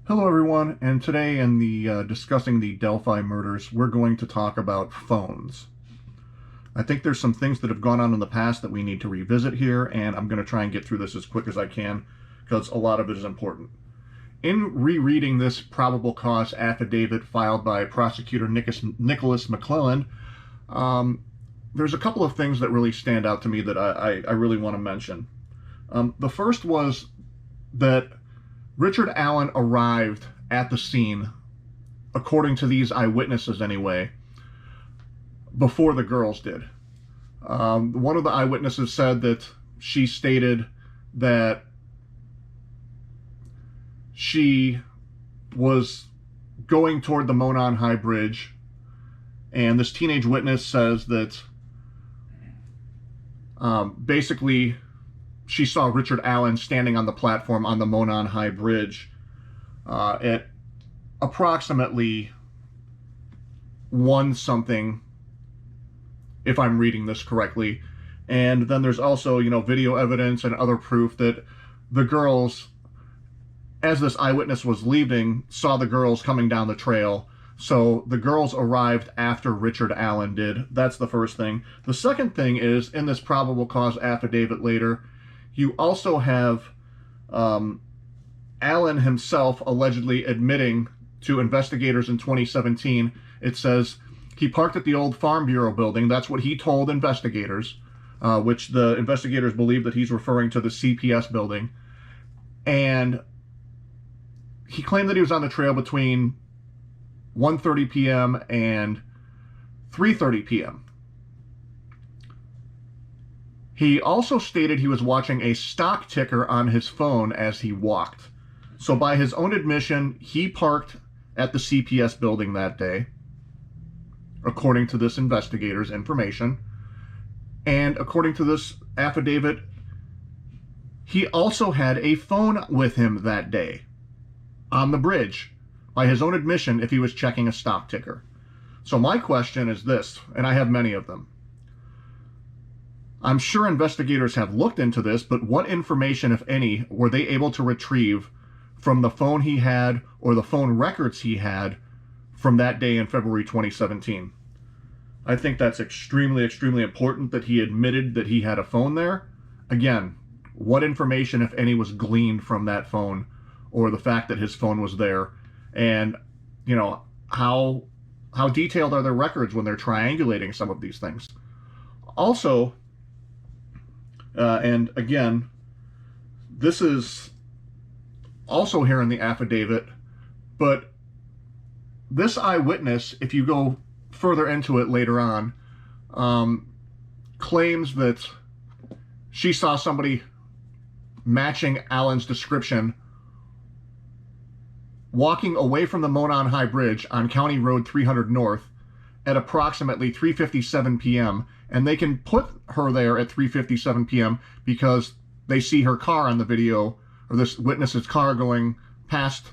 Hello everyone, and today in the discussing the Delphi murders, we're going to talk about phones. I think there's some things that have gone on in the past that we need to revisit here, and I'm going to try and get through this as quick as I can because a lot of it is important. In rereading this probable cause affidavit filed by prosecutor Nicholas McClelland, there's a couple of things that really stand out to me that I really want to mention. The first was that Richard Allen arrived at the scene, according to these eyewitnesses anyway, before the girls did. One of the eyewitnesses said that she stated that she was going toward the Monon High Bridge, and this teenage witness says that basically she saw Richard Allen standing on the platform on the Monon High Bridge at approximately 1 something, if I'm reading this correctly. And then there's also, video evidence and other proof that the girls, as this eyewitness was leaving, saw the girls coming down the trail. So the girls arrived after Richard Allen did. That's the first thing. The second thing is, in this probable cause affidavit later, you also have Allen himself allegedly admitting to investigators in 2017. It says he parked at the old Farm Bureau building. That's what he told investigators, which the investigators believe that he's referring to the CPS building. And he claimed that he was on the trail between 1:30 p.m. and 3:30 p.m. He also stated he was watching a stock ticker on his phone as he walked. So by his own admission, he parked at the CPS building that day, according to this investigator's information. And according to this affidavit, he also had a phone with him that day on the bridge, by his own admission, if he was checking a stock ticker. So my question is this, and I have many of them. I'm sure investigators have looked into this, but what information, if any, were they able to retrieve from the phone he had or the phone records he had from that day in February 2017? I think that's extremely, extremely important that he admitted that he had a phone there. Again, what information, if any, was gleaned from that phone or the fact that his phone was there? And, how detailed are their records when they're triangulating some of these things? Also, and again, this is also here in the affidavit, but this eyewitness, if you go further into it later on, claims that she saw somebody matching Allen's description walking away from the Monon High Bridge on County Road 300 North at approximately 3:57 p.m. And they can put her there at 3:57 p.m. because they see her car on the video, or this witness's car, going past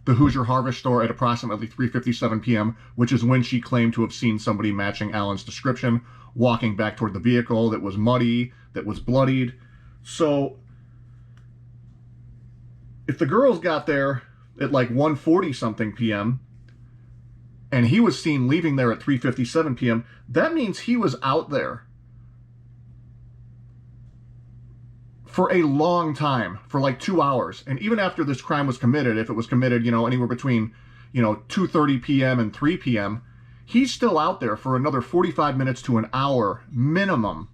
the Hoosier Harvest store at approximately 3:57 p.m., which is when she claimed to have seen somebody matching Allen's description walking back toward the vehicle that was muddy, that was bloodied. So if the girls got there at like 1:40 something p.m. and he was seen leaving there at 3:57 p.m., that means he was out there for a long time, for like 2 hours. And even after this crime was committed, if it was committed, anywhere between, 2:30 p.m. and 3 p.m., he's still out there for another 45 minutes to an hour minimum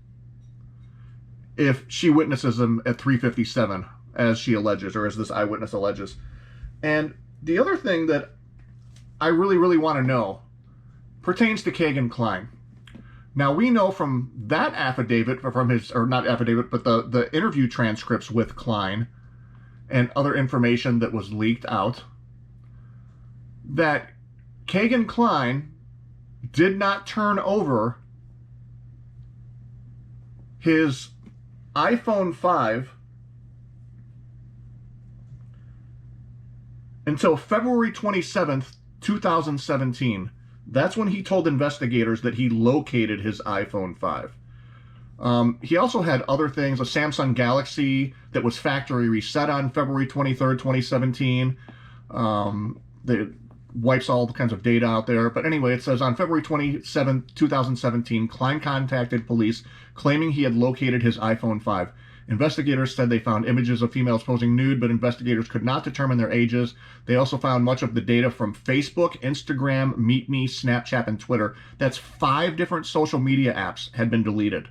if she witnesses him at 3:57, as she alleges, or as this eyewitness alleges. And the other thing that I really, really want to know pertains to Kagan Klein. Now, we know from that affidavit, from his, or not affidavit, but the interview transcripts with Klein and other information that was leaked out, that Kagan Klein did not turn over his iPhone 5 until February 27th, 2017. That's when he told investigators that he located his iPhone 5. He also had other things, a Samsung Galaxy that was factory reset on February 23rd, 2017. It wipes all kinds of data out there. But anyway, it says on February 27, 2017, Klein contacted police claiming he had located his iPhone 5. Investigators said they found images of females posing nude, but investigators could not determine their ages. They also found much of the data from Facebook, Instagram, MeetMe, Snapchat, and Twitter. That's 5 different social media apps had been deleted.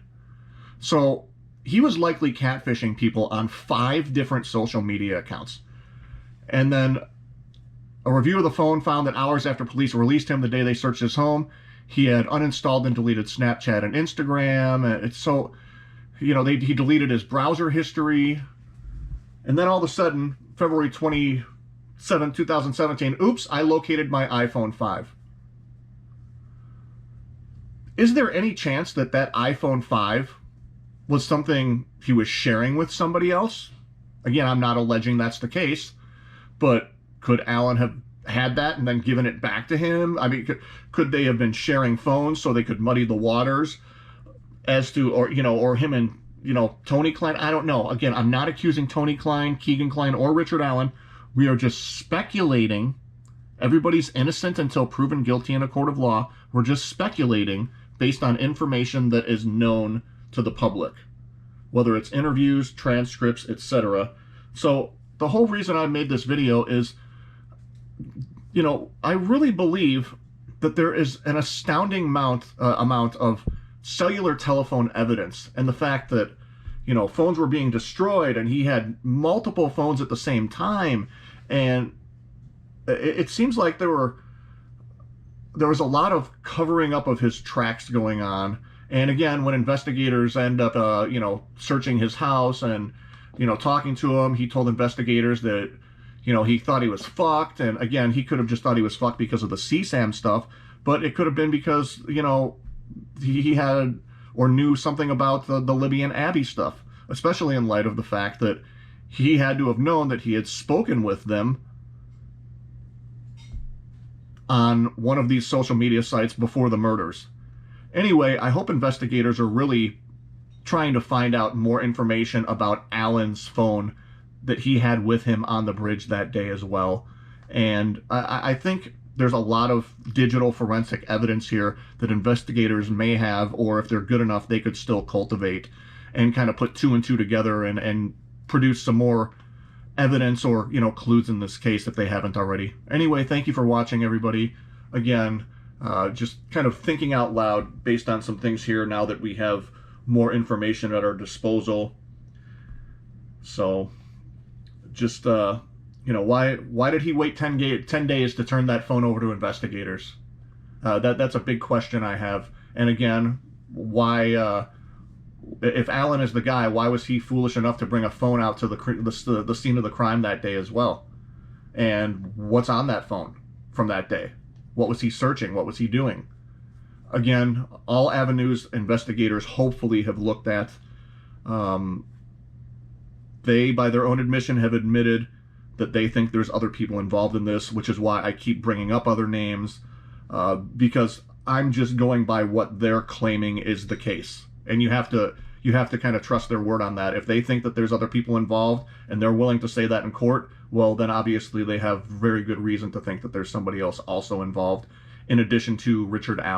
So he was likely catfishing people on 5 different social media accounts. And then a review of the phone found that hours after police released him the day they searched his home, he had uninstalled and deleted Snapchat and Instagram. He deleted his browser history. And then all of a sudden, February 27, 2017, oops, I located my iPhone 5. Is there any chance that that iPhone 5 was something he was sharing with somebody else? Again, I'm not alleging that's the case, but could Alan have had that and then given it back to him? I mean, could they have been sharing phones so they could muddy the waters as to, or him and, Tony Klein? I don't know. Again, I'm not accusing Tony Klein, Keegan Klein, or Richard Allen. We are just speculating. Everybody's innocent until proven guilty in a court of law. We're just speculating based on information that is known to the public, whether it's interviews, transcripts, etc. So the whole reason I made this video is, I really believe that there is an astounding amount of cellular telephone evidence, and the fact that, phones were being destroyed and he had multiple phones at the same time, and it seems like there was a lot of covering up of his tracks going on. And again, when investigators end up, searching his house and, talking to him, he told investigators that, he thought he was fucked. And again, he could have just thought he was fucked because of the CSAM stuff, but it could have been because, he had or knew something about the Libyan Abbey stuff, especially in light of the fact that he had to have known that he had spoken with them on one of these social media sites before the murders. Anyway, I hope investigators are really trying to find out more information about Alan's phone that he had with him on the bridge that day as well. And I think there's a lot of digital forensic evidence here that investigators may have, or if they're good enough, they could still cultivate and kind of put 2 and 2 together and produce some more evidence or, clues in this case if they haven't already. Anyway, thank you for watching, everybody. Again, just kind of thinking out loud based on some things here now that we have more information at our disposal. So just, why did he wait 10 days to turn that phone over to investigators? That's a big question I have. And again, why, if Alan is the guy, why was he foolish enough to bring a phone out to the scene of the crime that day as well? And what's on that phone from that day? What was he searching? What was he doing? Again, all avenues investigators hopefully have looked at. They, by their own admission, have admitted that they think there's other people involved in this, which is why I keep bringing up other names, because I'm just going by what they're claiming is the case. And you have to kind of trust their word on that. If they think that there's other people involved and they're willing to say that in court, well, then obviously they have very good reason to think that there's somebody else also involved, in addition to Richard Allen.